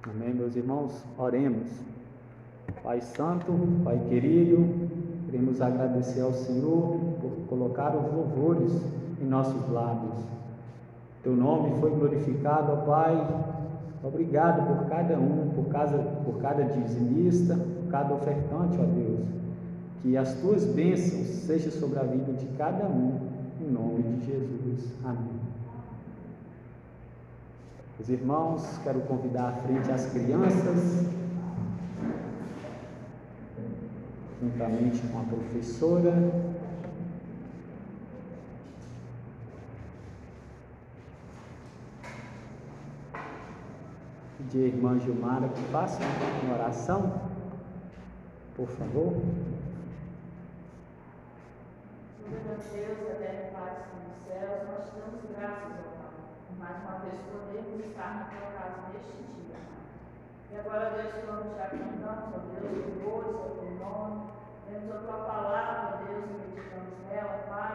Amém, meus irmãos? Oremos. Pai Santo, Pai querido, queremos agradecer ao Senhor por colocar os louvores em nossos lábios. Teu nome foi glorificado, ó Pai. Obrigado por cada um, por cada dizimista, por cada ofertante, ó Deus. Que as tuas bênçãos sejam sobre a vida de cada um, em nome de Jesus. Amém. Os irmãos, quero convidar à frente as crianças, juntamente com a professora. Pedir à irmã Gilmara que faça uma oração, por favor. Deus, eterno Pai dos céus, nós te damos graças, ó Pai, por mais uma vez podermos estar na tua casa neste dia. E agora, Deus, quando já cantamos, ó Deus, louvores ao teu nome, temos a tua palavra, ó Deus, e meditamos nela, Pai.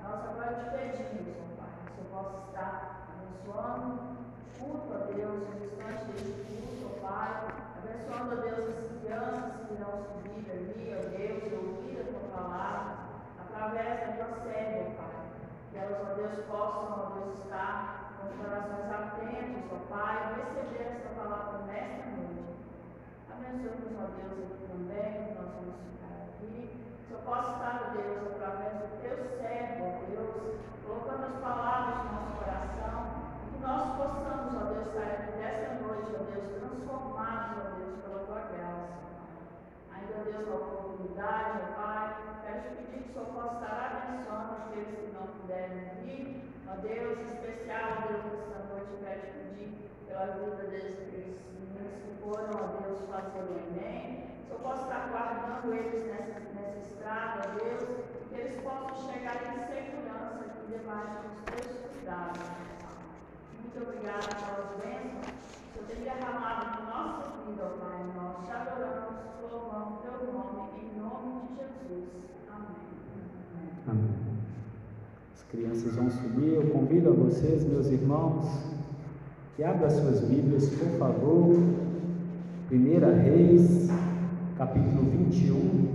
Nós agora te pedimos, ó Pai, que o Senhor possa estar abençoando o culto, ó Deus, o restante deste culto, ó Pai, abençoando, ó Deus, as crianças que irão subir ali, ó Deus, e ouvir a tua palavra, através da tua serva, ó Pai, que elas, ó Deus, possam, ó Deus, estar com os corações atentos, ó Pai, e receber esta palavra nesta noite. Abençoe-nos, ó Deus, aqui também, que nós vamos ficar aqui. Que eu possa estar, ó Deus, através do teu servo, ó Deus, colocando as palavras no nosso coração, e que nós possamos, ó Deus, estar aqui desta noite, ó Deus, transformados, ó Deus, pela tua graça, ó Pai. Ainda, ó Deus, na oportunidade, ó Pai, quero te pedir que o Senhor possa estar abençoando aqueles que não puderem vir, ó Deus, em especial, ó Deus, nesta noite, quero te pedir pela vida desses meninos que foram, ó Deus, fazer o Enem, que o Senhor possa estar guardando eles nessa estrada, ó Deus, que eles possam chegar em segurança aqui debaixo dos teus cuidados, ó Pai. Muito obrigada pelas bênçãos que o Senhor tem derramado na nossa vida, ó Pai. Nós te adoramos, louvamos teu nome, em nome de Jesus. Amém. Amém. As crianças vão subir. Eu convido a vocês, meus irmãos, que abram as suas Bíblias, por favor. 1 Reis, capítulo 21.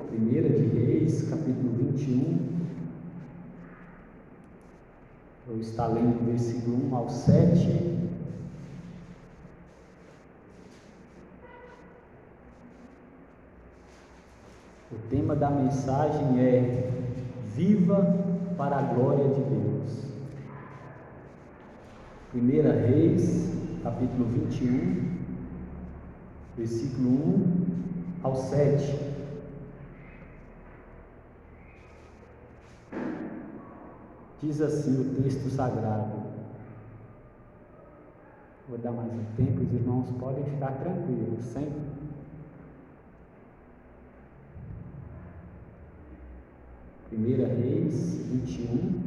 Primeira de Reis, capítulo 21. Eu estou lendo do versículo 1 ao 7. O tema da mensagem é Viva para a glória de Deus. 1 Reis, capítulo 21, versículo 1 ao 7. Diz assim o texto sagrado. Vou dar mais um tempo, os irmãos podem ficar tranquilos, sempre. Primeira Reis 21,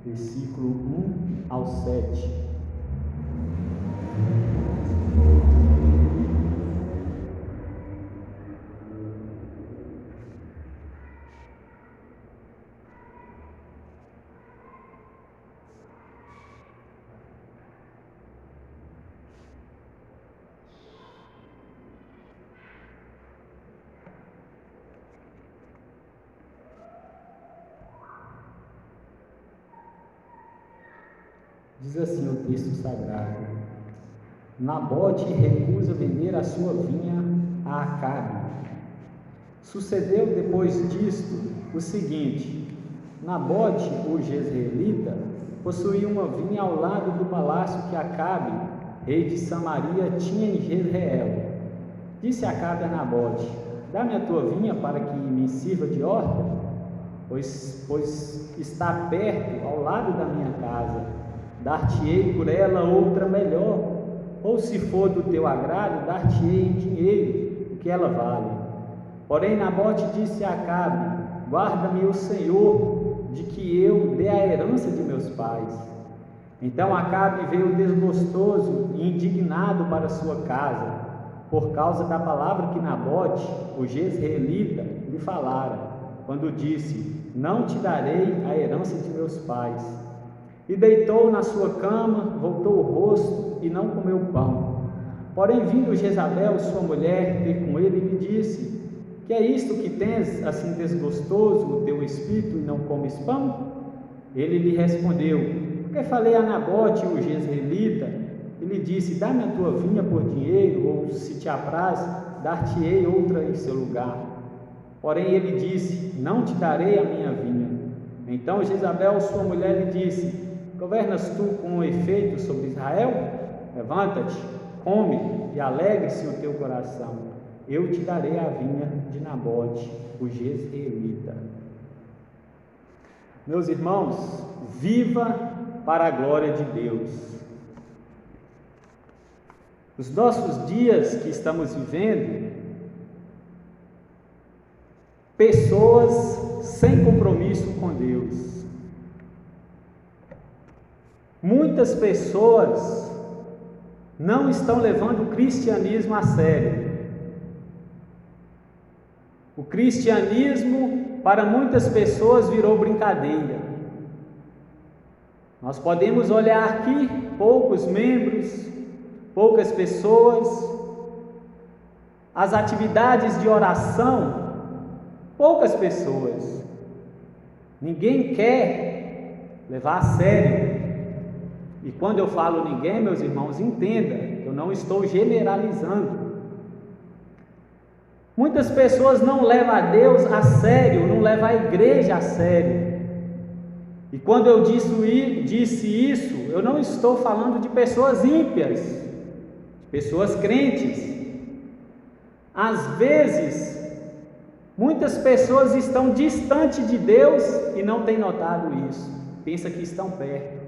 versículo 1 ao 7. Diz assim o texto sagrado: Nabote recusa vender a sua vinha a Acabe. Sucedeu depois disto o seguinte: Nabote, o jezreelita, possuía uma vinha ao lado do palácio que Acabe, rei de Samaria, tinha em Jezreel. Disse Acabe a Nabote: Dá-me a tua vinha para que me sirva de horta, pois está perto, ao lado da minha casa. Dar-te-ei por ela outra melhor, ou se for do teu agrado, dar-te-ei em dinheiro, o que ela vale. Porém Nabote disse a Acabe: Guarda-me o Senhor, de que eu dê a herança de meus pais. Então Acabe veio desgostoso e indignado para sua casa, por causa da palavra que Nabote, o jezreelita, lhe falara. quando disse: não te darei a herança de meus pais. E deitou na sua cama, voltou o rosto e não comeu pão. Porém, vindo Jezabel, sua mulher, ter com ele, lhe disse: que é isto que tens assim desgostoso o teu espírito e não comes pão? Ele lhe respondeu: porque falei a Nabote, o jezreelita, e lhe disse: dá-me a tua vinha por dinheiro, ou se te apraz, dar-te-ei outra em seu lugar. Porém ele disse: não te darei a minha vinha. Então Jezabel, sua mulher, lhe disse: governas tu com efeito sobre Israel? Levanta-te, come e alegre-se o teu coração. Eu te darei a vinha de Nabote, o jezreelita. Meus irmãos, viva para a glória de Deus. Os nossos dias que estamos vivendo, pessoas sem compromisso com Deus. Muitas pessoas não estão levando o cristianismo a sério. O cristianismo, para muitas pessoas, virou brincadeira. Nós podemos olhar aqui poucos membros, poucas pessoas, as atividades de oração, poucas pessoas. Ninguém quer levar a sério. E quando eu falo ninguém, meus irmãos, entenda, eu não estou generalizando. Muitas pessoas não levam a Deus a sério, não levam a igreja a sério. E quando eu disse isso, eu não estou falando de pessoas ímpias, de pessoas crentes. Às vezes, muitas pessoas estão distantes de Deus e não têm notado isso. Pensa que estão perto.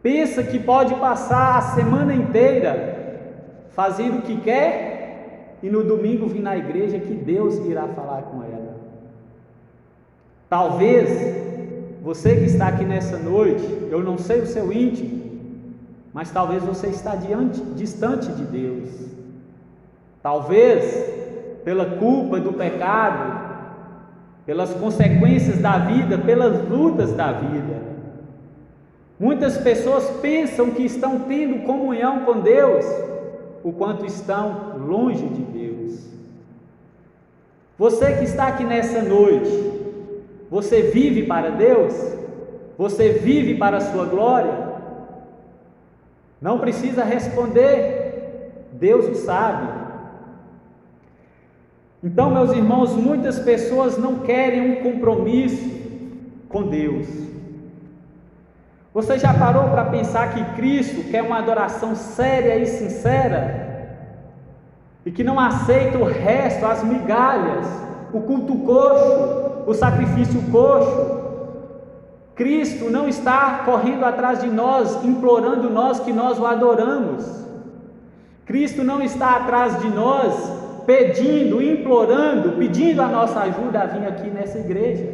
Pensa que pode passar a semana inteira fazendo o que quer e no domingo vir na igreja que Deus irá falar com ela. Talvez você que está aqui nessa noite, eu não sei o seu íntimo, mas talvez você está distante de Deus. Talvez pela culpa do pecado, pelas consequências da vida, pelas lutas da vida. Muitas pessoas pensam que estão tendo comunhão com Deus, o quanto estão longe de Deus. Você que está aqui nessa noite, você vive para Deus? Você vive para a sua glória? Não precisa responder, Deus o sabe. Então, meus irmãos, muitas pessoas não querem um compromisso com Deus. Você já parou para pensar que Cristo quer uma adoração séria e sincera? E que não aceita o resto, as migalhas, o culto coxo, o sacrifício coxo? Cristo não está correndo atrás de nós, implorando nós que nós o adoramos. Cristo não está atrás de nós, pedindo, implorando, pedindo a nossa ajuda a vir aqui nessa igreja.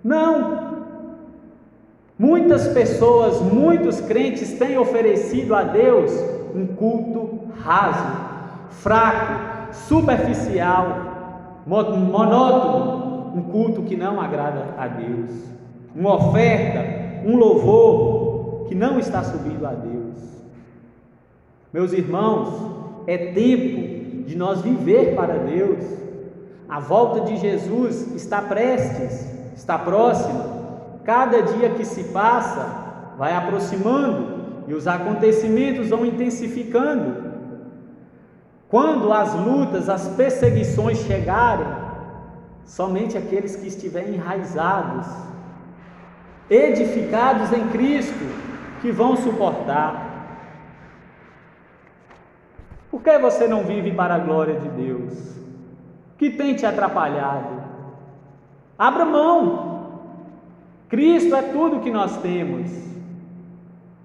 Não! Muitas pessoas, muitos crentes têm oferecido a Deus um culto raso, fraco, superficial, monótono, um culto que não agrada a Deus, uma oferta, um louvor que não está subindo a Deus. Meus irmãos, é tempo de nós viver para Deus. A volta de Jesus está prestes, está próxima. Cada dia que se passa vai aproximando e os acontecimentos vão intensificando. Quando as lutas, as perseguições chegarem, somente aqueles que estiverem enraizados, edificados em Cristo, que vão suportar. Por que você não vive para a glória de Deus? O que tem te atrapalhado? Abra mão. Cristo é tudo que nós temos.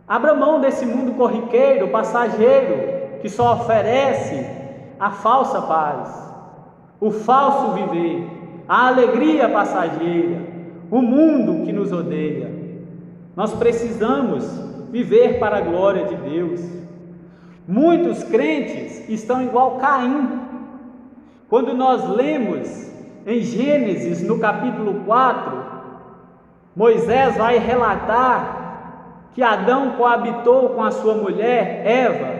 Abra mão desse mundo corriqueiro, passageiro, que só oferece a falsa paz, o falso viver, a alegria passageira, o mundo que nos odeia. Nós precisamos viver para a glória de Deus. Muitos crentes estão igual Caim. Quando nós lemos em Gênesis, no capítulo 4, Moisés vai relatar que Adão coabitou com a sua mulher, Eva,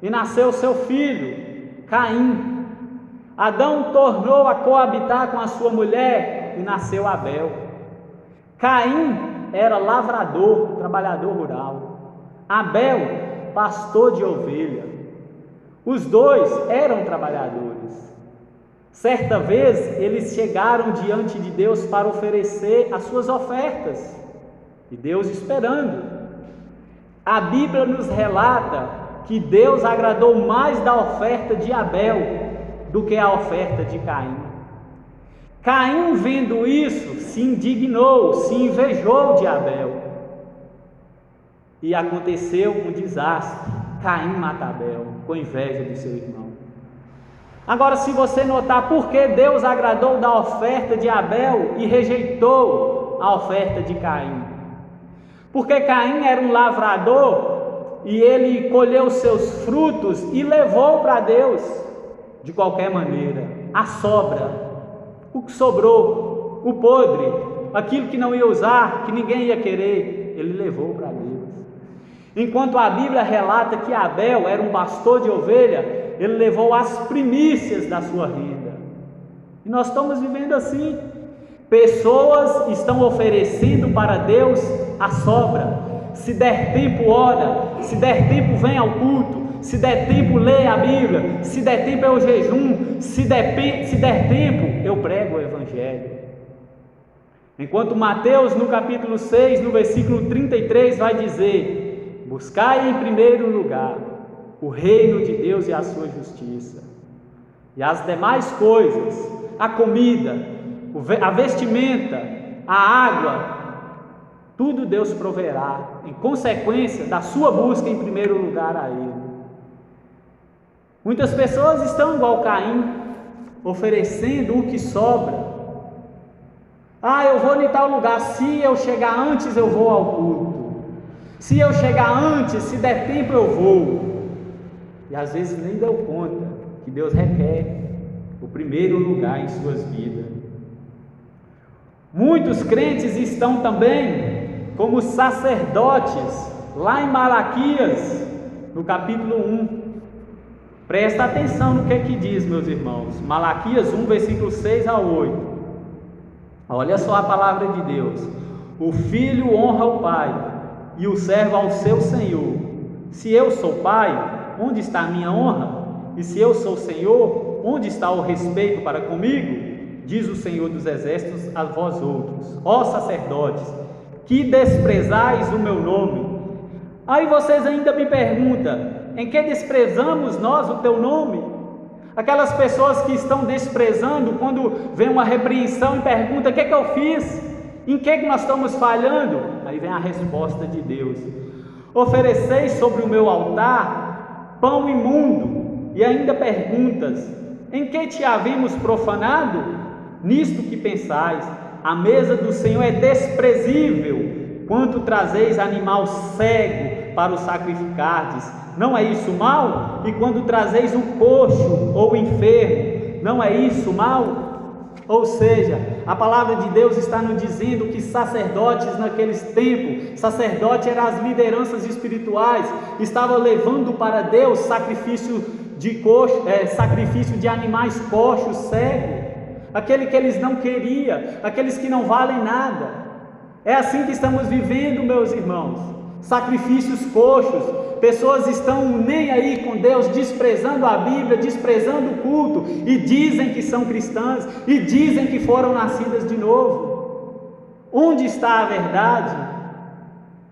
e nasceu seu filho, Caim. Adão tornou a coabitar com a sua mulher e nasceu Abel. Caim era lavrador, trabalhador rural. Abel, pastor de ovelha. Os dois eram trabalhadores. Certa vez eles chegaram diante de Deus para oferecer as suas ofertas, e Deus esperando. A Bíblia nos relata que Deus agradou mais da oferta de Abel do que a oferta de Caim. Caim, vendo isso, se indignou, se invejou de Abel, e aconteceu um desastre. Caim mata Abel com inveja do seu irmão. Agora, se você notar por que Deus agradou da oferta de Abel e rejeitou a oferta de Caim, porque Caim era um lavrador e ele colheu seus frutos e levou para Deus de qualquer maneira, a sobra, o que sobrou, o podre, aquilo que não ia usar, que ninguém ia querer, ele levou para Deus. Enquanto a Bíblia relata que Abel era um pastor de ovelha, ele levou as primícias da sua renda. E nós estamos vivendo assim. Pessoas estão oferecendo para Deus a sobra. Se der tempo, ora. Se der tempo, vem ao culto. Se der tempo, lê a Bíblia. Se der tempo, eu jejum. Se der tempo, eu prego o Evangelho. Enquanto Mateus, no capítulo 6, no versículo 33, vai dizer: buscai em primeiro lugar o reino de Deus e a sua justiça, e as demais coisas, a comida, a vestimenta, a água, tudo Deus proverá, em consequência da sua busca em primeiro lugar a Ele. Muitas pessoas estão igual Caim, oferecendo o que sobra. Eu vou em tal lugar, se eu chegar antes eu vou ao culto. Se eu chegar antes, se der tempo eu vou. E às vezes nem deu conta que Deus requer o primeiro lugar em suas vidas. Muitos crentes estão também como sacerdotes, lá em Malaquias, no capítulo 1. Presta atenção no que diz, meus irmãos. Malaquias 1, versículo 6 a 8. Olha só a palavra de Deus. O filho honra o pai, e o servo ao seu senhor. Se eu sou pai, onde está a minha honra? E se eu sou Senhor, onde está o respeito para comigo? Diz o Senhor dos Exércitos a vós outros, ó sacerdotes, que desprezais o meu nome. Aí vocês ainda me perguntam: em que desprezamos nós o teu nome? Aquelas pessoas que estão desprezando, quando vem uma repreensão e perguntam: o que eu fiz? Em que nós estamos falhando? Aí vem a resposta de Deus: ofereceis sobre o meu altar pão imundo, e ainda perguntas: em que te havemos profanado? Nisto que pensais: a mesa do Senhor é desprezível, quanto trazeis animal cego para o sacrificardes, não é isso mal? E quando trazeis o coxo ou o enfermo, não é isso mal? Ou seja, a palavra de Deus está nos dizendo que sacerdotes naqueles tempos, sacerdote eram as lideranças espirituais, estavam levando para Deus sacrifício de animais coxos, cegos, aquele que eles não queriam, aqueles que não valem nada. É assim que estamos vivendo, meus irmãos, sacrifícios coxos. Pessoas estão nem aí com Deus, desprezando a Bíblia, desprezando o culto, e dizem que são cristãs, e dizem que foram nascidas de novo. Onde está a verdade?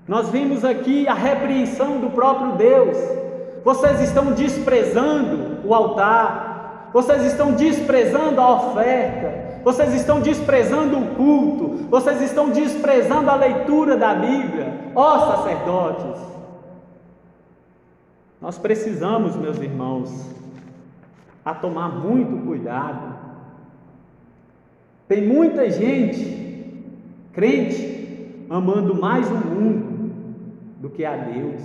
Nós vimos aqui a repreensão do próprio Deus. Vocês estão desprezando o altar, vocês estão desprezando a oferta, vocês estão desprezando o culto, vocês estão desprezando a leitura da Bíblia, ó sacerdotes. Nós precisamos, meus irmãos, a tomar muito cuidado. Tem muita gente, crente, amando mais o mundo do que a Deus.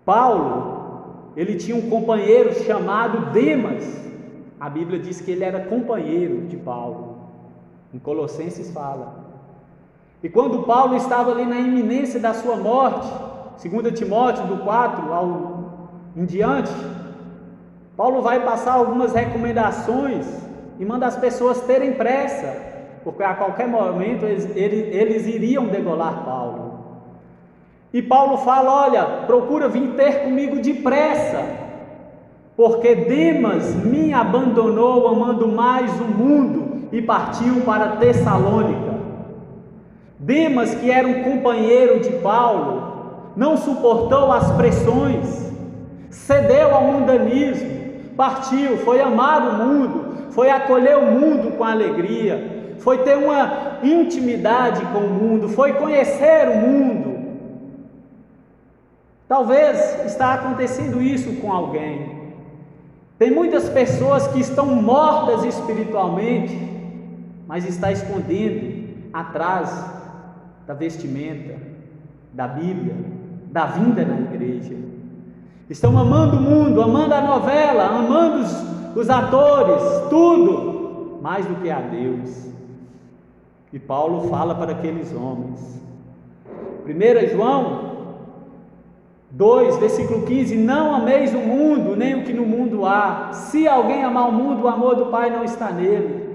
Paulo, ele tinha um companheiro chamado Demas, A Bíblia diz que ele era companheiro de Paulo. Em Colossenses fala. E quando Paulo estava ali na iminência da sua morte, 2 Timóteo do 4 em diante, Paulo vai passar algumas recomendações e manda as pessoas terem pressa, porque a qualquer momento eles iriam degolar Paulo. E Paulo fala: olha, procura vir ter comigo depressa, porque Demas me abandonou amando mais o mundo e partiu para Tessalônica. Demas, que era um companheiro de Paulo, não suportou as pressões, cedeu ao mundanismo, partiu, foi amar o mundo, foi acolher o mundo com alegria, foi ter uma intimidade com o mundo, foi conhecer o mundo. Talvez está acontecendo isso com alguém. Tem muitas pessoas que estão mortas espiritualmente, mas está escondendo atrás da vestimenta, da Bíblia, da vinda na igreja. Estão amando o mundo, amando a novela, amando os atores, tudo, mais do que a Deus. E Paulo fala para aqueles homens. 1 João 2, versículo 15: não ameis o mundo, nem o que no mundo há. Se alguém amar o mundo, o amor do Pai não está nele.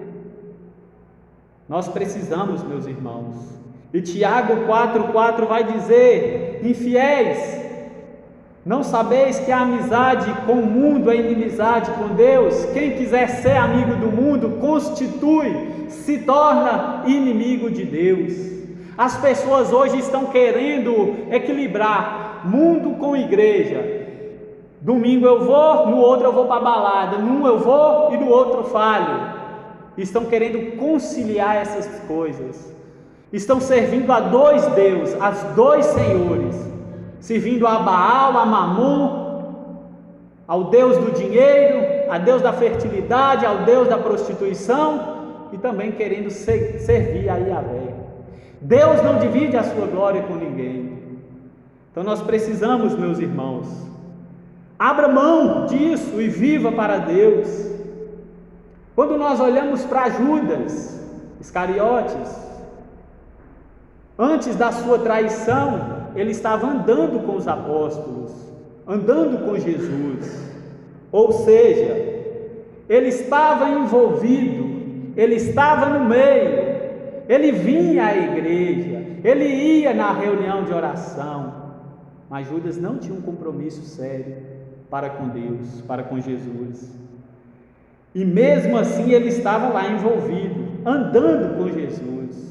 Nós precisamos, meus irmãos. E Tiago 4,4 vai dizer: infiéis, não sabeis que a amizade com o mundo é inimizade com Deus? Quem quiser ser amigo do mundo se torna inimigo de Deus. As pessoas hoje estão querendo equilibrar mundo com igreja. Domingo eu vou, no outro eu vou para a balada, num eu vou e no outro falho. Estão querendo conciliar essas coisas. Estão servindo a dois deuses, a dois senhores, servindo a Baal, a Mamon, ao Deus do dinheiro, a Deus da fertilidade, ao Deus da prostituição, e também querendo servir a Yahvé. Deus não divide a sua glória com ninguém. Então nós precisamos, meus irmãos, abra mão disso e viva para Deus. Quando nós olhamos para Judas Iscariotes, antes da sua traição, ele estava andando com os apóstolos, andando com Jesus, ou seja, ele estava envolvido, ele estava no meio, ele vinha à igreja, ele ia na reunião de oração, mas Judas não tinha um compromisso sério para com Deus, para com Jesus, e mesmo assim ele estava lá envolvido, andando com Jesus.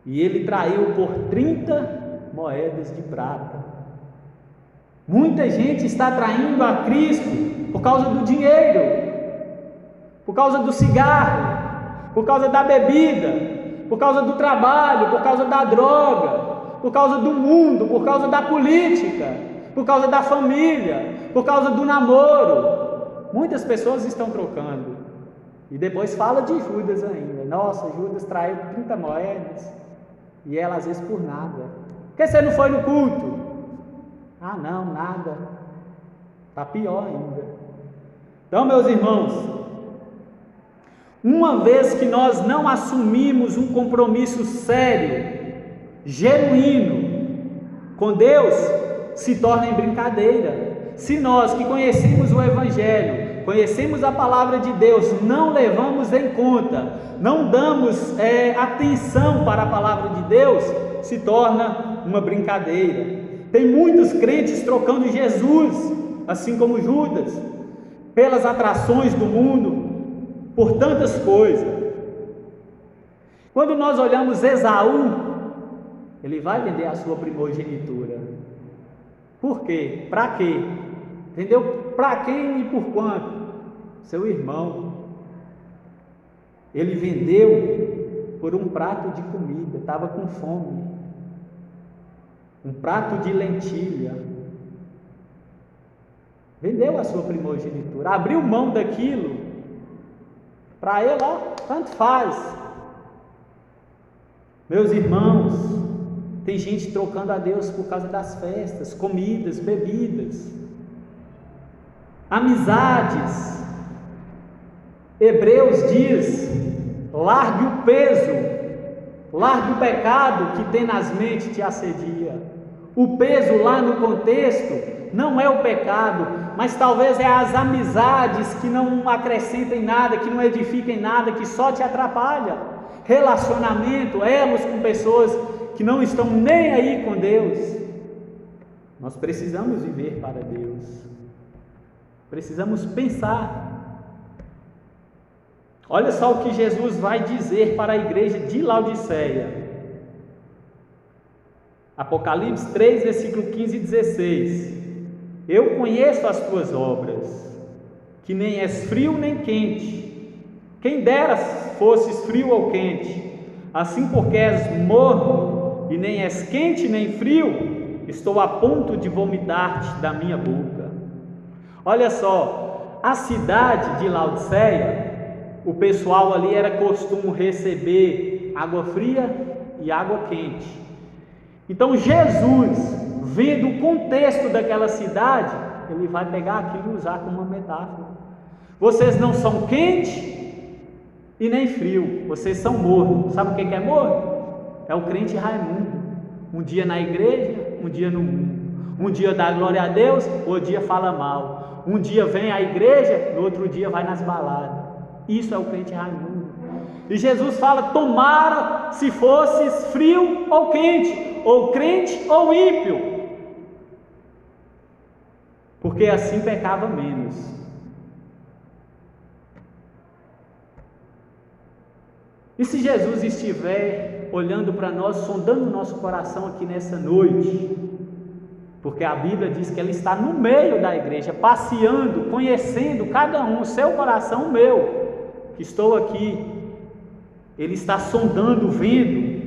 E ele traiu por 30 moedas de prata. Muita gente está traindo a Cristo por causa do dinheiro, por causa do cigarro, por causa da bebida, por causa do trabalho, por causa da droga, por causa do mundo, por causa da política, por causa da família, por causa do namoro. Muitas pessoas estão trocando. E depois fala de Judas ainda. Nossa, Judas traiu 30 moedas. E ela às vezes por nada. Por que você não foi no culto? Ah, não, nada. Está pior ainda. Então, meus irmãos, uma vez que nós não assumimos um compromisso sério, genuíno com Deus, se torna em brincadeira. Se nós que conhecemos o Evangelho, conhecemos a palavra de Deus, não levamos em conta, não damos atenção para a palavra de Deus, se torna uma brincadeira. Tem muitos crentes trocando Jesus, assim como Judas, pelas atrações do mundo, por tantas coisas. Quando nós olhamos Esaú, ele vai vender a sua primogenitura. Por quê? Para quê? Entendeu? Para quem e por quanto? Seu irmão. Ele vendeu por um prato de comida, estava com fome. Um prato de lentilha. Vendeu a sua primogenitura, abriu mão daquilo. Para ele, tanto faz. Meus irmãos, tem gente trocando a Deus por causa das festas, comidas, bebidas, amizades, Hebreus diz: largue o peso, largue o pecado que tenazmente te assedia. O peso lá no contexto não é o pecado, mas talvez é as amizades que não acrescentem nada, que não edifiquem nada, que só te atrapalha. Relacionamento, elos com pessoas que não estão nem aí com Deus. Nós precisamos viver para Deus, precisamos pensar. Olha só o que Jesus vai dizer para a igreja de Laodiceia. Apocalipse 3, versículo 15 e 16. Eu conheço as tuas obras, que nem és frio nem quente. Quem dera fosses frio ou quente. Assim, porque és morno e nem és quente nem frio, estou a ponto de vomitar-te da minha boca. Olha só, a cidade de Laodiceia, o pessoal ali era costume receber água fria e água quente. Então Jesus, vendo o contexto daquela cidade, ele vai pegar aquilo e usar como uma metáfora. Vocês não são quente e nem frio, vocês são morno. Sabe o que é morno? É o crente Raimundo. Um dia na igreja, um dia no mundo. Um dia dá glória a Deus, outro dia fala mal. Um dia vem à igreja, no outro dia vai nas baladas. Isso é o crente Raimundo. E Jesus fala: tomara se fosses frio ou quente, ou crente ou ímpio, porque assim pecava menos. E se Jesus estiver olhando para nós, sondando o nosso coração aqui nessa noite, porque a Bíblia diz que Ele está no meio da igreja, passeando, conhecendo cada um, o seu coração, o meu, que estou aqui, Ele está sondando, vendo.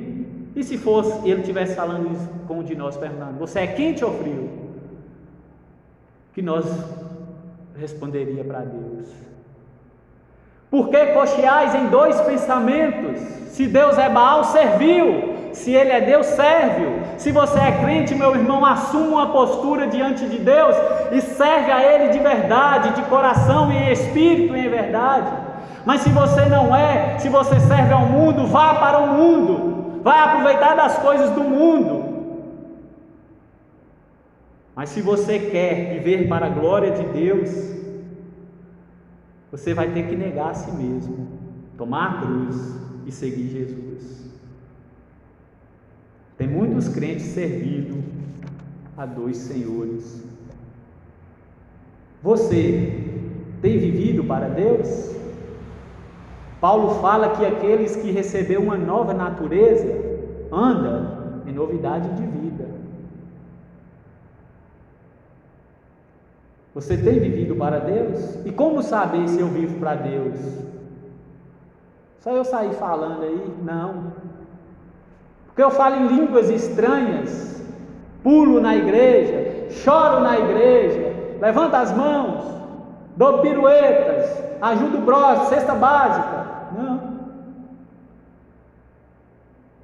E se fosse, Ele estivesse falando isso com um de nós, perguntando: você é quente ou frio? Que nós responderia para Deus: por que cocheais em dois pensamentos? Se Deus é Baal, serviu. Se Ele é Deus, serve-o. Se você é crente, meu irmão, assuma uma postura diante de Deus e serve a Ele de verdade, de coração e em espírito e em verdade. Mas se você não é, se você serve ao mundo, vá para o mundo, vai aproveitar das coisas do mundo. Mas se você quer viver para a glória de Deus, você vai ter que negar a si mesmo, tomar a cruz e seguir Jesus. Tem muitos crentes servindo a dois senhores. Você tem vivido para Deus? Paulo fala que aqueles que receberam uma nova natureza andam em novidade de vida. Você tem vivido para Deus? E como saber se eu vivo para Deus? Só eu sair falando aí? Não. Porque eu falo em línguas estranhas, pulo na igreja, choro na igreja, levanto as mãos, dou piruetas, ajudo o próximo, cesta básica. Não.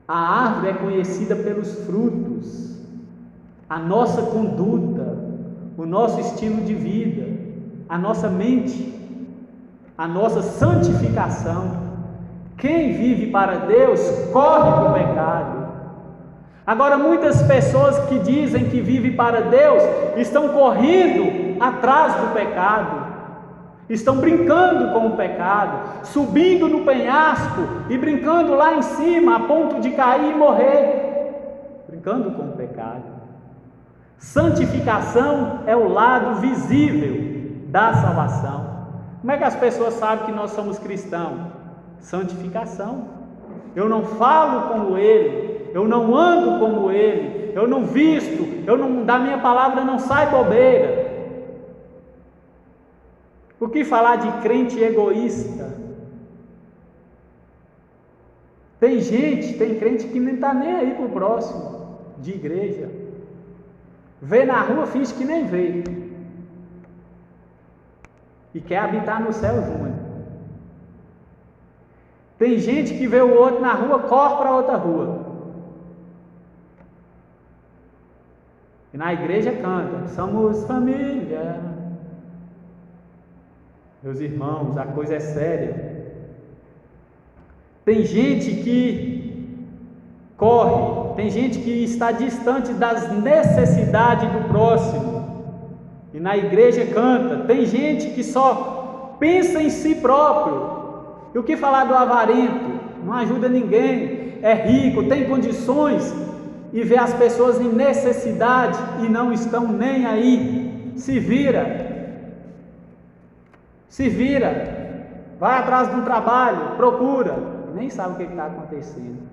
A árvore é conhecida pelos frutos. A nossa conduta, o nosso estilo de vida, a nossa mente, a nossa santificação. Quem vive para Deus corre do pecado. Agora, muitas pessoas que dizem que vivem para Deus estão correndo atrás do pecado, estão brincando com o pecado, subindo no penhasco e brincando lá em cima a ponto de cair e morrer, brincando com o pecado. Santificação é o lado visível da salvação. Como é que as pessoas sabem que nós somos cristãos? Santificação. Eu não falo como ele, eu não ando como ele, eu não visto, da minha palavra não sai bobeira. O que falar de crente egoísta? Tem crente que nem está nem aí para o próximo de igreja. Vê na rua, finge que nem vê. E quer habitar no céu junto. Tem gente que vê o outro na rua, corre para outra rua. E na igreja canta: somos família. Meus irmãos, a coisa é séria. Tem gente que corre, tem gente que está distante das necessidades do próximo, e na igreja canta. Tem gente que só pensa em si próprio. E o que falar do avarento? Não ajuda ninguém, é rico, tem condições, e vê as pessoas em necessidade e não estão nem aí. Se vira, vai atrás de um trabalho, procura, nem sabe o que está acontecendo.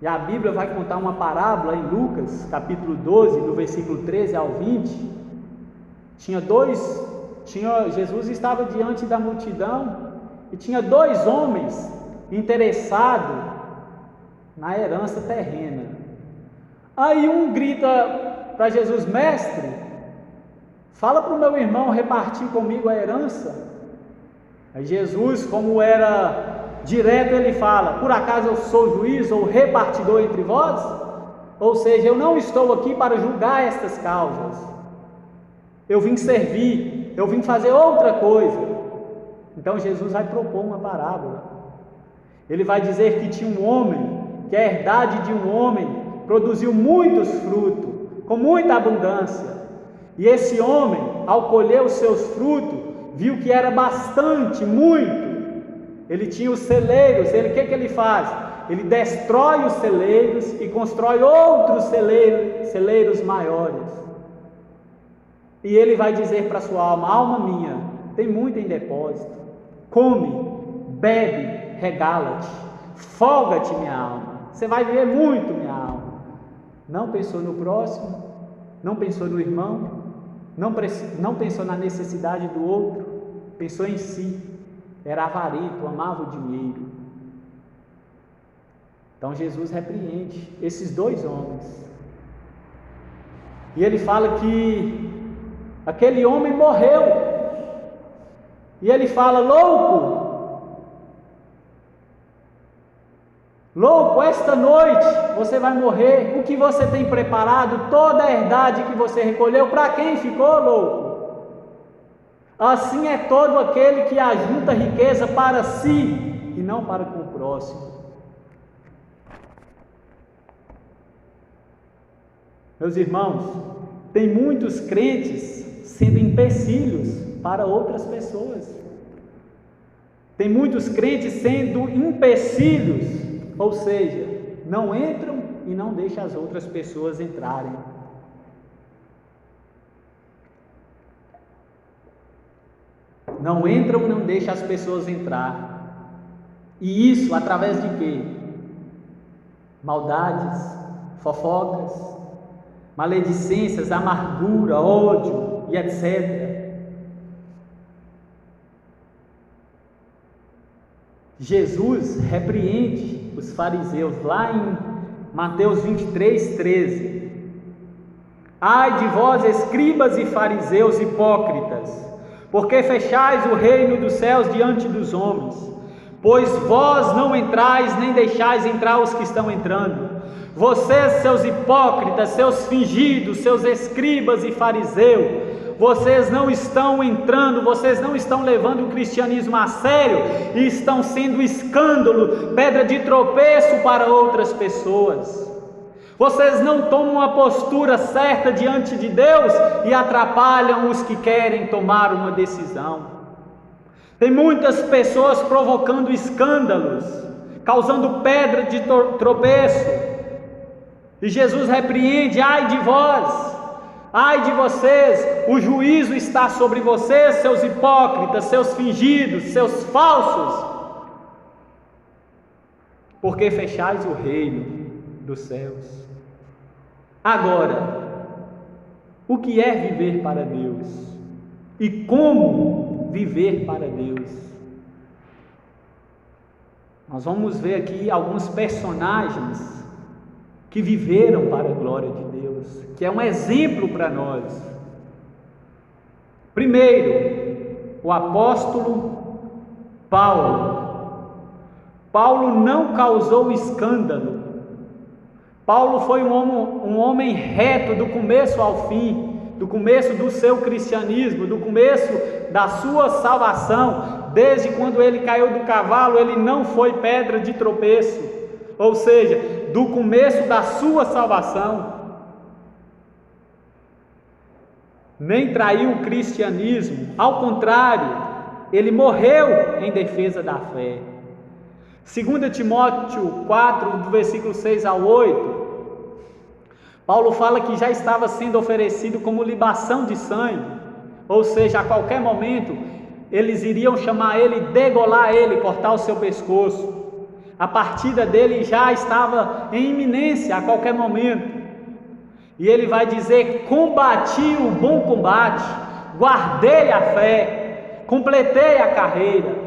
E a Bíblia vai contar uma parábola em Lucas, capítulo 12, do versículo 13 ao 20. Jesus estava diante da multidão e tinha 2 homens interessados na herança terrena. Aí um grita para Jesus: mestre, fala para o meu irmão repartir comigo a herança. Aí Jesus, como era direto, ele fala: por acaso eu sou juiz ou repartidor entre vós? Ou seja, eu não estou aqui para julgar estas causas, eu vim servir, eu vim fazer outra coisa. Então Jesus vai propor uma parábola. Ele vai dizer que tinha um homem, que a herdade de um homem produziu muitos frutos, com muita abundância. E esse homem, ao colher os seus frutos, viu que era bastante, muito. Ele tinha os celeiros. O que ele faz? Ele destrói os celeiros e constrói outros celeiros maiores. E ele vai dizer para a sua alma: alma minha, tem muito em depósito, come, bebe, regala-te, folga-te, minha alma, você vai viver muito, minha alma. Não pensou no próximo, não pensou no irmão, não pensou na necessidade do outro, pensou em si. Era avarento, amava o dinheiro. Então Jesus repreende esses 2 homens, e ele fala que aquele homem morreu, e ele fala: louco, esta noite você vai morrer. O que você tem preparado, toda a herdade que você recolheu, para quem ficou, louco? Assim é todo aquele que ajunta riqueza para si e não para com o próximo. Meus irmãos, tem muitos crentes sendo empecilhos para outras pessoas. Tem muitos crentes sendo empecilhos, ou seja, não entram e não deixam as outras pessoas entrarem. Não entram, não deixam as pessoas entrar. E isso através de quê? Maldades, fofocas, maledicências, amargura, ódio e etc. Jesus repreende os fariseus lá em Mateus 23:13. Ai de vós, escribas e fariseus hipócritas, porque fechais o reino dos céus diante dos homens, pois vós não entrais nem deixais entrar os que estão entrando. Vocês, seus hipócritas, seus fingidos, seus escribas e fariseus, vocês não estão entrando, vocês não estão levando o cristianismo a sério e estão sendo escândalo, pedra de tropeço para outras pessoas. Vocês não tomam uma postura certa diante de Deus e atrapalham os que querem tomar uma decisão. Tem muitas pessoas provocando escândalos, causando pedra de tropeço. E Jesus repreende: ai de vós, ai de vocês, o juízo está sobre vocês, seus hipócritas, seus fingidos, seus falsos, porque fechais o reino dos céus. Agora, o que é viver para Deus? E como viver para Deus? Nós vamos ver aqui alguns personagens que viveram para a glória de Deus, que é um exemplo para nós. Primeiro, o apóstolo Paulo. Paulo não causou escândalo. Paulo foi um homem reto do começo ao fim, do começo do seu cristianismo, do começo da sua salvação, desde quando ele caiu do cavalo, ele não foi pedra de tropeço, ou seja, do começo da sua salvação, nem traiu o cristianismo, ao contrário, ele morreu em defesa da fé. 2 Timóteo 4, do versículo 6 ao 8, Paulo fala que já estava sendo oferecido como libação de sangue, ou seja, a qualquer momento eles iriam chamar ele, degolar ele, cortar o seu pescoço. A partida dele já estava em iminência a qualquer momento. E ele vai dizer: combati o bom combate, guardei a fé, completei a carreira.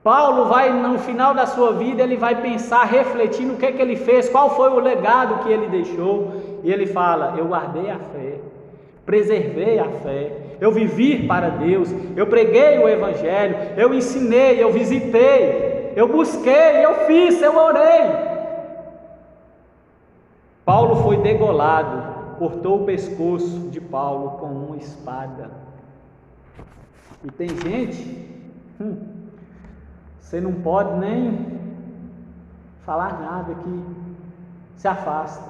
Paulo vai, no final da sua vida, ele vai pensar, refletir no que ele fez, qual foi o legado que ele deixou, e ele fala: eu guardei a fé, preservei a fé, eu vivi para Deus, eu preguei o Evangelho, eu ensinei, eu visitei, eu busquei, eu fiz, eu orei. Paulo foi degolado, cortou o pescoço de Paulo com uma espada. E tem gente, você não pode nem falar nada, que se afasta.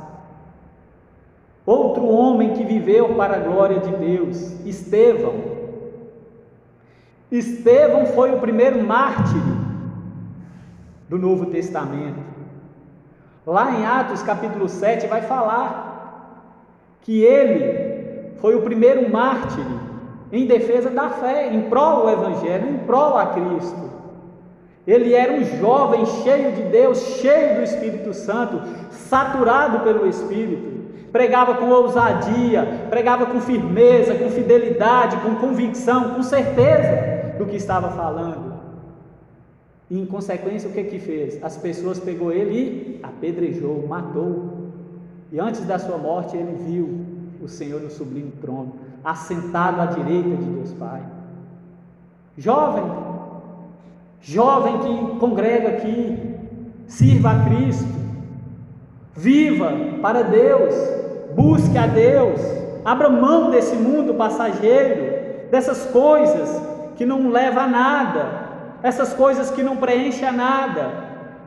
Outro homem que viveu para a glória de Deus, Estevão. Estevão foi o primeiro mártir do Novo Testamento. Lá em Atos capítulo 7 vai falar que ele foi o primeiro mártir em defesa da fé, em prol do Evangelho, em prol a Cristo. Ele era um jovem cheio de Deus, cheio do Espírito Santo, saturado pelo Espírito, pregava com ousadia, pregava com firmeza, com fidelidade, com convicção, com certeza do que estava falando. E em consequência, o que fez? As pessoas pegou ele e apedrejou, matou. E antes da sua morte, ele viu o Senhor no sublime trono, assentado à direita de Deus Pai. Jovem que congrega aqui, sirva a Cristo, viva para Deus, busque a Deus, abra mão desse mundo passageiro, dessas coisas que não levam a nada, essas coisas que não preenchem a nada.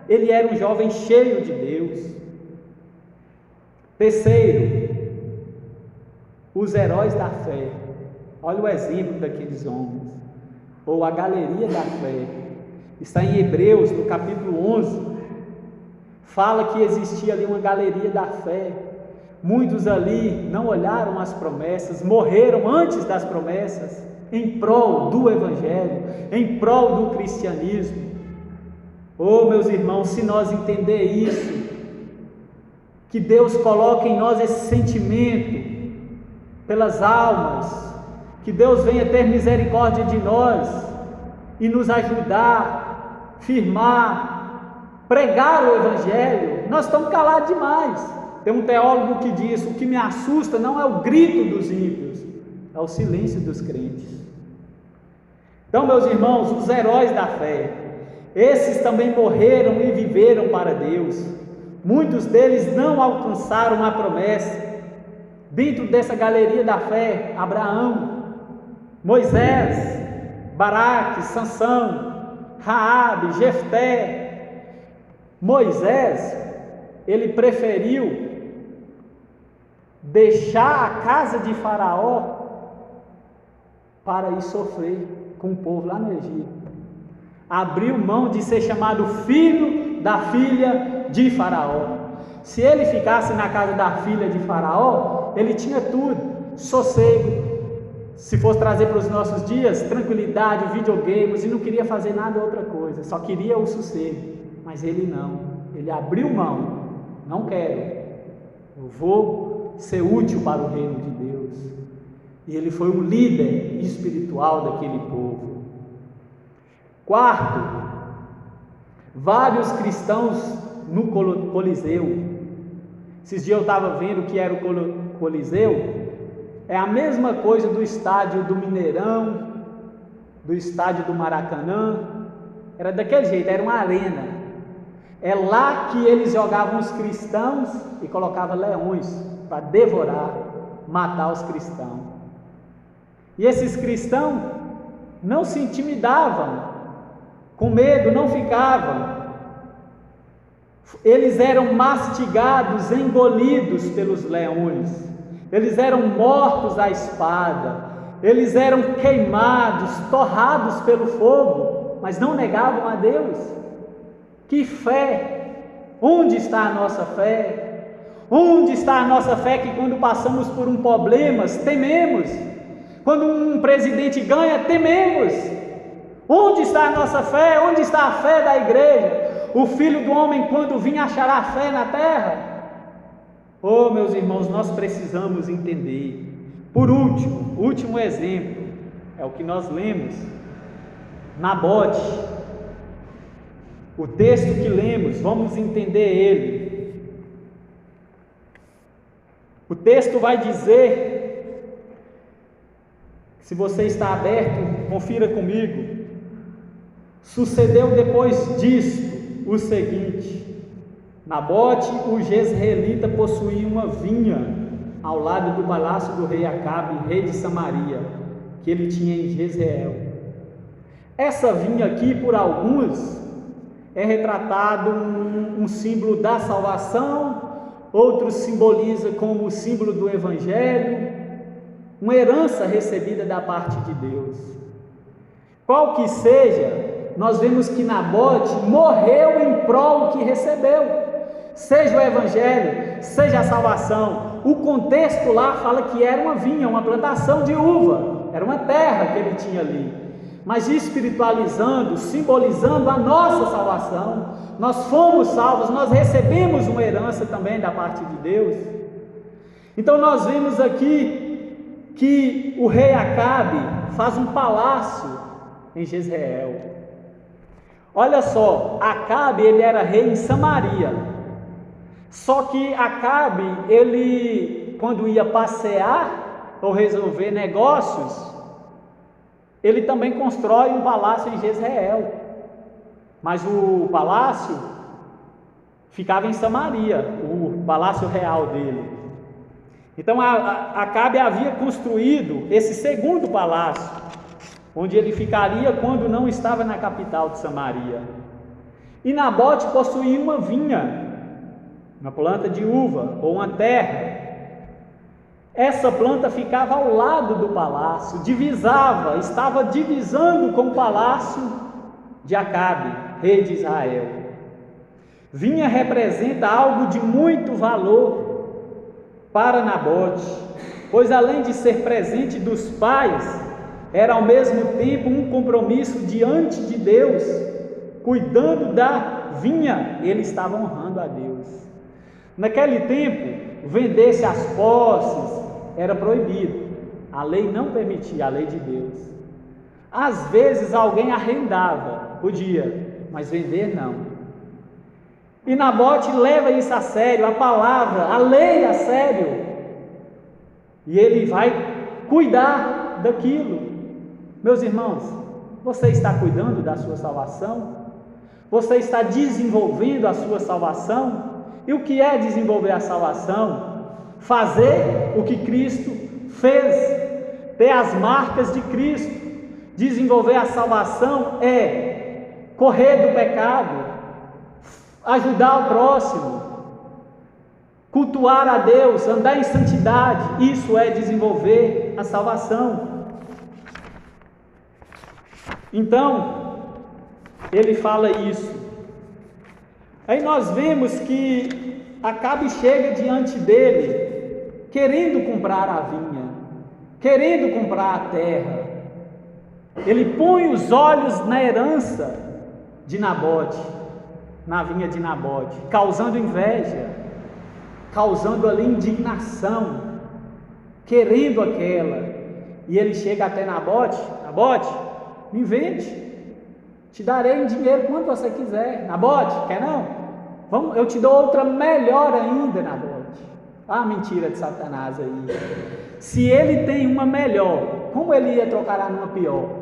Ele era um jovem cheio de Deus. Terceiro, os heróis da fé. Olha o exemplo daqueles homens, ou a galeria da fé. Está em Hebreus, no capítulo 11, fala que existia ali uma galeria da fé. Muitos ali não olharam as promessas, morreram antes das promessas, em prol do Evangelho, em prol do cristianismo. Oh, meus irmãos, se nós entender isso, que Deus coloque em nós esse sentimento pelas almas, que Deus venha ter misericórdia de nós e nos ajudar, firmar, pregar o Evangelho. Nós estamos calados demais. Tem um teólogo que diz: o que me assusta não é o grito dos ímpios, é o silêncio dos crentes. Então, meus irmãos, os heróis da fé, esses também morreram e viveram para Deus. Muitos deles não alcançaram a promessa. Dentro dessa galeria da fé, Abraão, Moisés, Baraque, Sansão, Raabe, Jefté. Moisés, ele preferiu deixar a casa de Faraó para ir sofrer com o povo lá no Egito. Abriu mão de ser chamado filho da filha de Faraó. Se ele ficasse na casa da filha de Faraó, ele tinha tudo: sossego, se fosse trazer para os nossos dias, tranquilidade, videogames, e não queria fazer nada outra coisa, só queria o sossego. Mas ele não, ele abriu mão. Não quero, eu vou ser útil para o reino de Deus. E ele foi um líder espiritual daquele povo. Quarto, vários cristãos no Coliseu. Esses dias eu estava vendo o que era o Coliseu. É a mesma coisa do estádio do Mineirão, do estádio do Maracanã. Era daquele jeito, era uma arena. É lá que eles jogavam os cristãos e colocavam leões para devorar. matar os cristãos. E esses cristãos não se intimidavam, com medo não ficavam. Eles eram mastigados, engolidos pelos leões. Eles eram mortos à espada. Eles eram queimados, torrados pelo fogo, mas não negavam a Deus. Que fé! Onde está a nossa fé? Onde está a nossa fé que quando passamos por um problema, tememos? Quando um presidente ganha, tememos? Onde está a nossa fé? Onde está a fé da igreja? O Filho do Homem, quando vir, achará fé na terra? Oh, meus irmãos, nós precisamos entender. Por último exemplo, é o que nós lemos. Nabote, o texto que lemos, vamos entender ele. O texto vai dizer, se você está aberto, confira comigo. Sucedeu depois disto o seguinte: Nabote, o jezreelita, possuía uma vinha ao lado do palácio do rei Acabe, rei de Samaria, que ele tinha em Jezreel. Essa vinha aqui, por alguns, é retratado um símbolo da salvação, outros simboliza como o símbolo do evangelho, uma herança recebida da parte de Deus. Qual que seja, nós vemos que Nabote morreu em prol do que recebeu, seja o evangelho, seja a salvação. O contexto lá fala que era uma vinha, uma plantação de uva, era uma terra que ele tinha ali, mas espiritualizando, simbolizando a nossa salvação. Nós fomos salvos, nós recebemos uma herança também da parte de Deus. Então nós vemos aqui que o rei Acabe faz um palácio em Jezreel. Olha só, Acabe, ele era rei em Samaria. Só que Acabe, ele, quando ia passear ou resolver negócios, ele também constrói um palácio em Jezreel. Mas o palácio ficava em Samaria, o palácio real dele. Então Acabe havia construído esse segundo palácio, onde ele ficaria quando não estava na capital de Samaria. E Nabote possuía uma vinha, uma planta de uva ou uma terra. Essa planta ficava ao lado do palácio, estava divisando com o palácio de Acabe, rei de Israel. Vinha representa algo de muito valor para Nabote, pois além de ser presente dos pais, era ao mesmo tempo um compromisso diante de Deus. Cuidando da vinha, ele estava honrando a Deus. Naquele tempo, vender-se as posses era proibido, a lei não permitia, a lei de Deus. Às vezes alguém arrendava, podia, mas vender não. E Nabote leva isso a sério, a palavra, a lei a sério, e ele vai cuidar daquilo. Meus irmãos, você está cuidando da sua salvação? Você está desenvolvendo a sua salvação? E o que é desenvolver a salvação? Fazer o que Cristo fez, ter as marcas de Cristo. Desenvolver a salvação é correr do pecado, ajudar o próximo, cultuar a Deus, andar em santidade. Isso é desenvolver a salvação. Então, ele fala isso. Aí nós vemos que Acabe chega diante dele, querendo comprar a vinha, querendo comprar a terra. Ele põe os olhos na herança de Nabote, na vinha de Nabote, causando inveja, causando ali indignação, querendo aquela. E ele chega até Nabote: Nabote, me vende, te darei em dinheiro quanto você quiser. Nabote, quer não? Vamos, eu te dou outra melhor ainda, Nabote. Ah, mentira de Satanás aí. Se ele tem uma melhor, como ele ia trocar numa pior?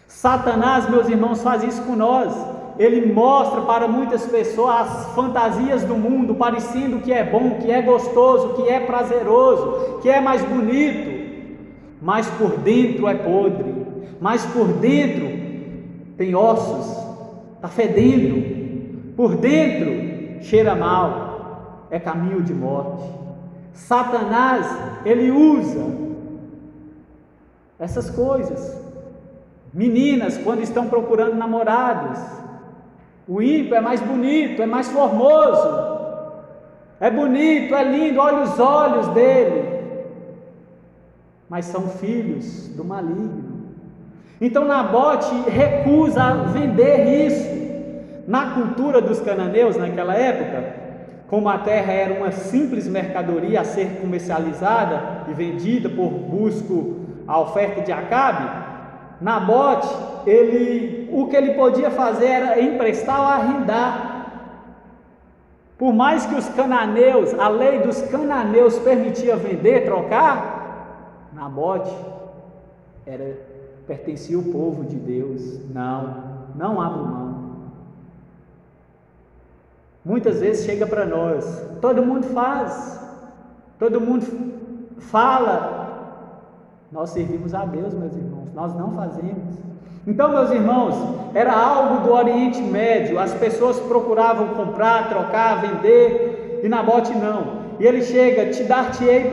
Satanás, meus irmãos, faz isso com nós. ele mostra para muitas pessoas as fantasias do mundo, parecendo que é bom, que é gostoso, que é prazeroso, que é mais bonito, mas por dentro é podre, mas por dentro tem ossos, está fedendo, por dentro cheira mal, é caminho de morte. Satanás, ele usa essas coisas. Meninas, quando estão procurando namorados, o ímpio é mais bonito, é mais formoso, é bonito, é lindo, olha os olhos dele, mas são filhos do maligno. Então Nabote recusa vender isso. Na cultura dos cananeus naquela época, como a terra era uma simples mercadoria a ser comercializada e vendida por busco a oferta de Acabe, Nabote, o que ele podia fazer era emprestar ou arrendar. Por mais que os cananeus, a lei dos cananeus permitia vender, trocar, Nabote pertencia ao povo de Deus. Não abra mão. Muitas vezes chega para nós, todo mundo faz, todo mundo fala, nós servimos a Deus, meus irmãos, nós não fazemos. Então, meus irmãos, era algo do Oriente Médio, as pessoas procuravam comprar, trocar, vender, e Nabote não. E ele chega, te dar-te-ei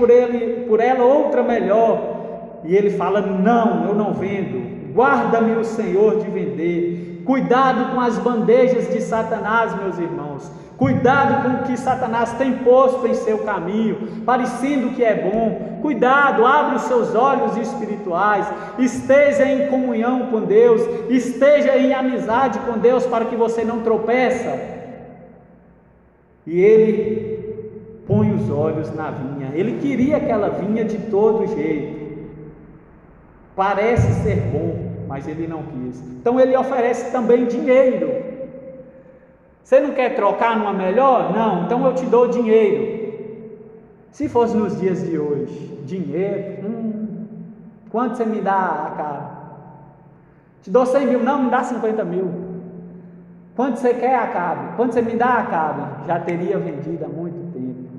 por ela outra melhor, e ele fala, não, eu não vendo, guarda-me o Senhor de vender. Cuidado com as bandejas de Satanás, meus irmãos. Cuidado com o que Satanás tem posto em seu caminho, parecendo que é bom. Cuidado, abre os seus olhos espirituais, esteja em comunhão com Deus, esteja em amizade com Deus, para que você não tropeça. E ele põe os olhos na vinha. Ele queria aquela vinha de todo jeito. Parece ser bom, mas ele não quis. Então ele oferece também dinheiro. Você não quer trocar numa melhor? Não, então eu te dou dinheiro. Se fosse nos dias de hoje, dinheiro, quanto você me dá, Acabe? Te dou 100 mil, não, me dá 50 mil. Quanto você quer, Acabe? Quanto você me dá, Acabe? Já teria vendido há muito tempo.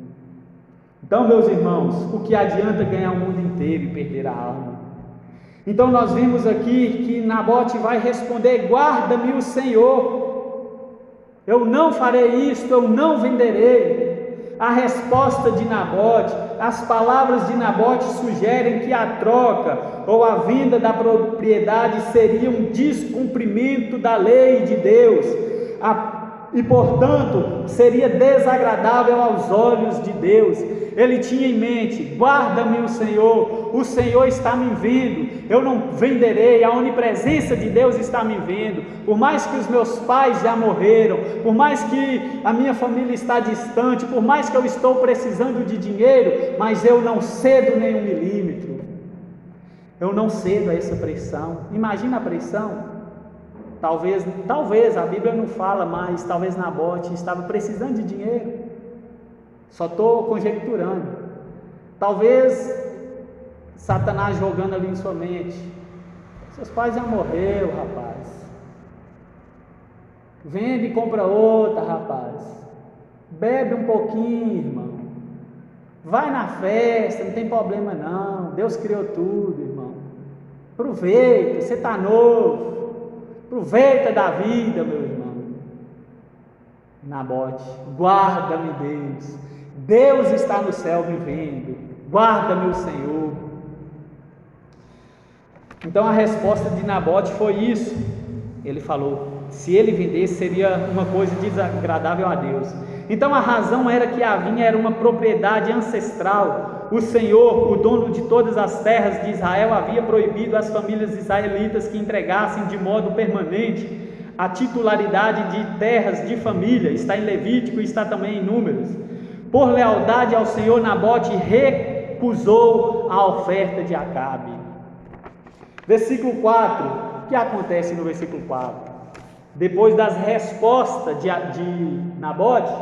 Então, meus irmãos, o que adianta ganhar o mundo inteiro e perder a alma? Então nós vimos aqui que Nabote vai responder, guarda-me o Senhor. Eu não farei isto, eu não venderei. A resposta de Nabote, as palavras de Nabote sugerem que a troca ou a venda da propriedade seria um descumprimento da lei de Deus, e portanto seria desagradável aos olhos de Deus. Ele tinha em mente, guarda-me o Senhor está me vendo, eu não venderei, a onipresença de Deus está me vendo, por mais que os meus pais já morreram, por mais que a minha família está distante, por mais que eu estou precisando de dinheiro, mas eu não cedo nem 1 milímetro, eu não cedo a essa pressão. Imagina a pressão. Talvez, a Bíblia não fala, mas talvez Nabote estava precisando de dinheiro, só estou conjecturando. Talvez Satanás jogando ali em sua mente, seus pais já morreram, rapaz, vende e compra outra, rapaz, bebe um pouquinho, irmão, vai na festa, não tem problema não, Deus criou tudo, irmão, aproveita, você está novo, aproveita da vida, meu irmão. Nabote, guarda-me Deus, Deus está no céu me vendo, guarda-me o Senhor. Então a resposta de Nabote foi isso. Ele falou, se ele vendesse seria uma coisa desagradável a Deus. Então a razão era que a vinha era uma propriedade ancestral. O Senhor, o dono de todas as terras de Israel, havia proibido às famílias israelitas que entregassem de modo permanente a titularidade de terras de família. Está em Levítico e está também em Números. Por lealdade ao Senhor, Nabote recusou a oferta de Acabe. Versículo 4, o que acontece no versículo 4? Depois das respostas de Nabote,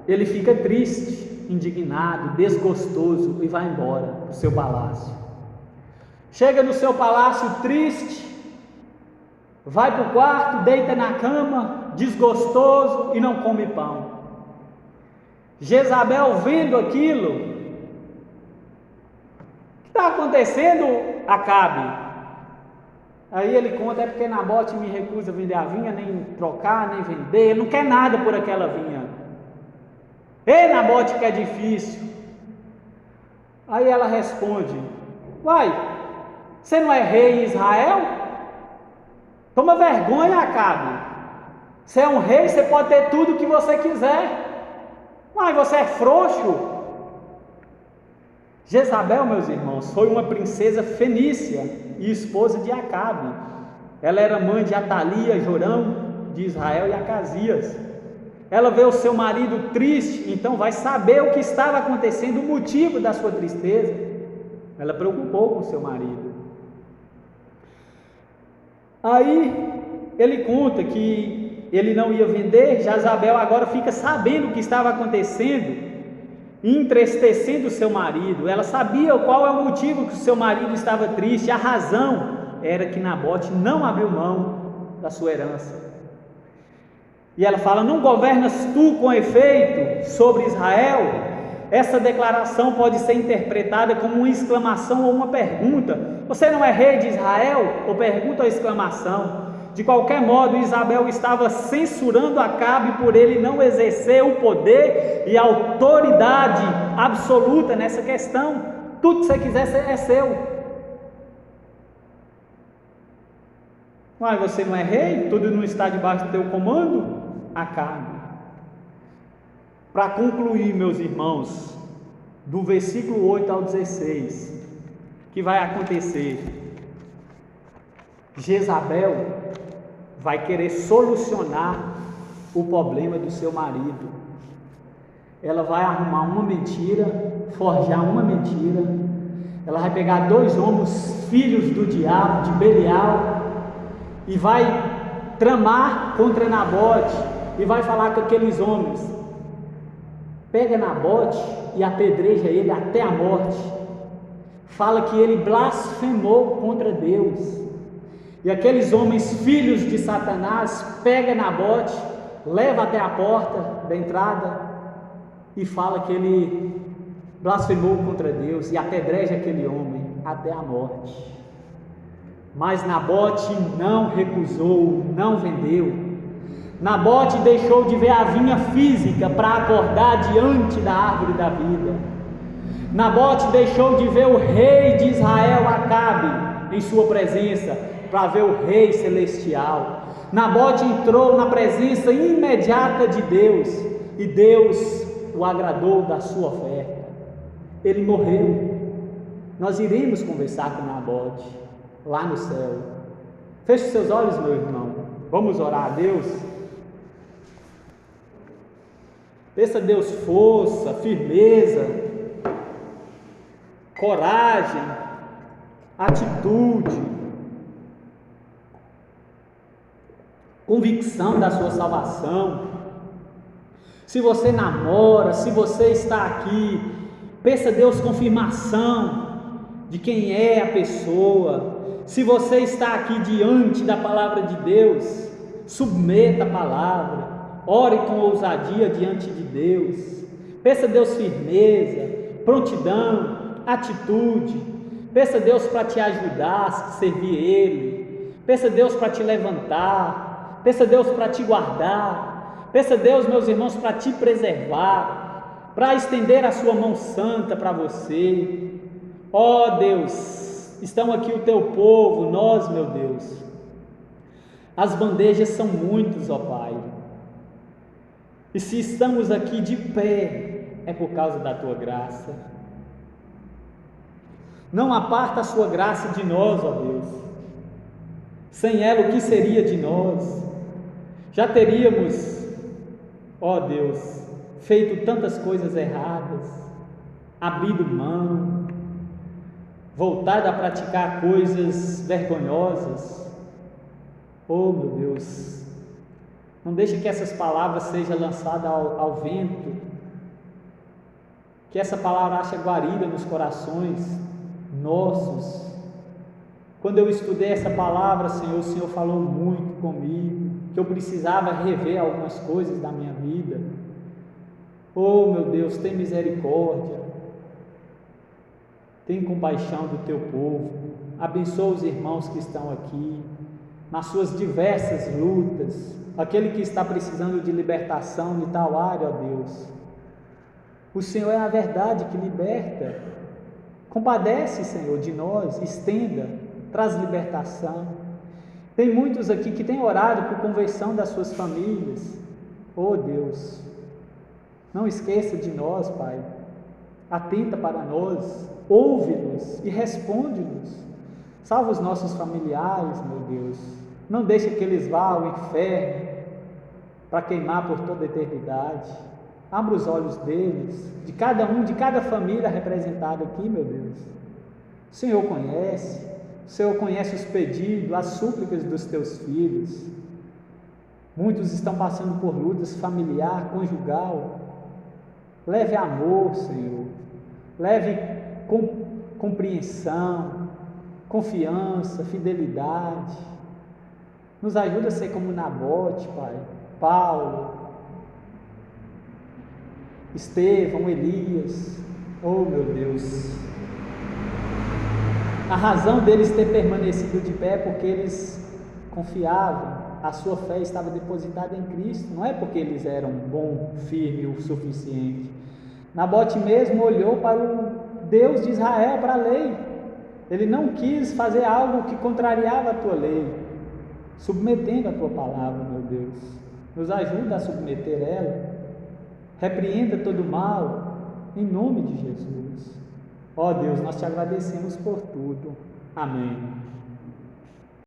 ele fica triste, indignado, desgostoso e vai embora do seu palácio. Chega no seu palácio triste, vai para o quarto, deita na cama, desgostoso e não come pão. Jezabel vendo aquilo, o que está acontecendo, Acabe? Aí ele conta, é porque Nabote me recusa vender a vinha, nem trocar, nem vender, ele não quer nada por aquela vinha. Ei, Nabote, que é difícil. Aí ela responde, uai, você não é rei em Israel? Toma vergonha, Acabe. Você é um rei, você pode ter tudo o que você quiser. Uai, você é frouxo. Jezabel, meus irmãos, foi uma princesa fenícia e esposa de Acabe. Ela era mãe de Atalia, Jorão, de Israel e Acasias. Ela vê o seu marido triste, então vai saber o que estava acontecendo, o motivo da sua tristeza. Ela preocupou com o seu marido. Aí ele conta que ele não ia vender. Jezabel agora fica sabendo o que estava acontecendo, entristecendo o seu marido. Ela sabia qual é o motivo que o seu marido estava triste. A razão era que Nabote não abriu mão da sua herança. E ela fala, não governas tu com efeito sobre Israel? Essa declaração pode ser interpretada como uma exclamação ou uma pergunta. Você não é rei de Israel? Ou pergunta ou exclamação. De qualquer modo, Isabel estava censurando Acabe por ele não exercer o poder e a autoridade absoluta nessa questão. Tudo que você quiser é seu. Mas você não é rei? Tudo não está debaixo do teu comando? Acabe. Para concluir, meus irmãos, do versículo 8 ao 16, que vai acontecer? Jezabel vai querer solucionar o problema do seu marido. Ela vai arrumar uma mentira, forjar uma mentira. Ela vai pegar 2 homens, filhos do diabo, de Belial, e vai tramar contra Nabote, e vai falar com aqueles homens: pega Nabote e apedreja ele até a morte. Fala que ele blasfemou contra Deus. E aqueles homens, filhos de Satanás, pega Nabote, leva até a porta da entrada e fala que ele blasfemou contra Deus, e apedreja aquele homem até a morte. Mas Nabote não recusou, não vendeu. Nabote deixou de ver a vinha física para acordar diante da árvore da vida. Nabote deixou de ver o rei de Israel, Acabe, em sua presença, para ver o rei celestial. Nabote entrou na presença imediata de Deus, e Deus o agradou da sua oferta. Ele morreu. Nós iremos conversar com Nabote lá no céu. Feche seus olhos, meu irmão. Vamos orar a Deus. Peça a Deus força, firmeza, coragem, atitude, convicção da sua salvação. Se você namora, se você está aqui, peça a Deus confirmação de quem é a pessoa. Se você está aqui diante da palavra de Deus, submeta a palavra, ore com ousadia diante de Deus, peça a Deus firmeza, prontidão, atitude, peça a Deus para te ajudar a servir Ele, peça a Deus para te levantar, peça a Deus para te guardar, peça a Deus, meus irmãos, para te preservar, para estender a sua mão santa para você. Ó Deus, estão aqui o teu povo, nós, meu Deus, as bandejas são muitas, ó Pai, e se estamos aqui de pé, é por causa da tua graça. Não aparta a sua graça de nós, ó Deus. Sem ela, o que seria de nós? Já teríamos, ó Deus, feito tantas coisas erradas, abrido mão, voltado a praticar coisas vergonhosas. Oh, meu Deus, não deixe que essas palavras sejam lançadas ao vento, que essa palavra ache guarida nos corações nossos, Quando eu estudei essa palavra, Senhor, o Senhor falou muito comigo, que eu precisava rever algumas coisas da minha vida. Oh, meu Deus, tem misericórdia, tem compaixão do teu povo, abençoa os irmãos que estão aqui, nas suas diversas lutas, aquele que está precisando de libertação de tal área, ó Deus. O Senhor é a verdade que liberta. Compadece, Senhor, de nós, estenda, traz libertação. Tem muitos aqui que têm orado por conversão das suas famílias. Oh Deus, não esqueça de nós, Pai. Atenta para nós, ouve-nos e responde-nos. Salva os nossos familiares, meu Deus. Não deixe que eles vá ao inferno para queimar por toda a eternidade. Abra os olhos deles, de cada um, de cada família representada aqui, meu Deus. O Senhor conhece os pedidos, as súplicas dos teus filhos. Muitos estão passando por lutas familiar, conjugal. Leve amor, Senhor. Leve compreensão, confiança, fidelidade. Nos ajuda a ser como Nabote, Pai, Paulo, Estevão, Elias. Oh, meu Deus. A razão deles ter permanecido de pé é porque eles confiavam, a sua fé estava depositada em Cristo, não é porque eles eram bom, firme o suficiente. Nabote mesmo olhou para o Deus de Israel, para a lei. Ele não quis fazer algo que contrariava a tua lei, submetendo a tua palavra, meu Deus. Nos ajuda a submeter ela. Repreenda todo mal, em nome de Jesus. Ó Deus, nós te agradecemos por tudo. Amém.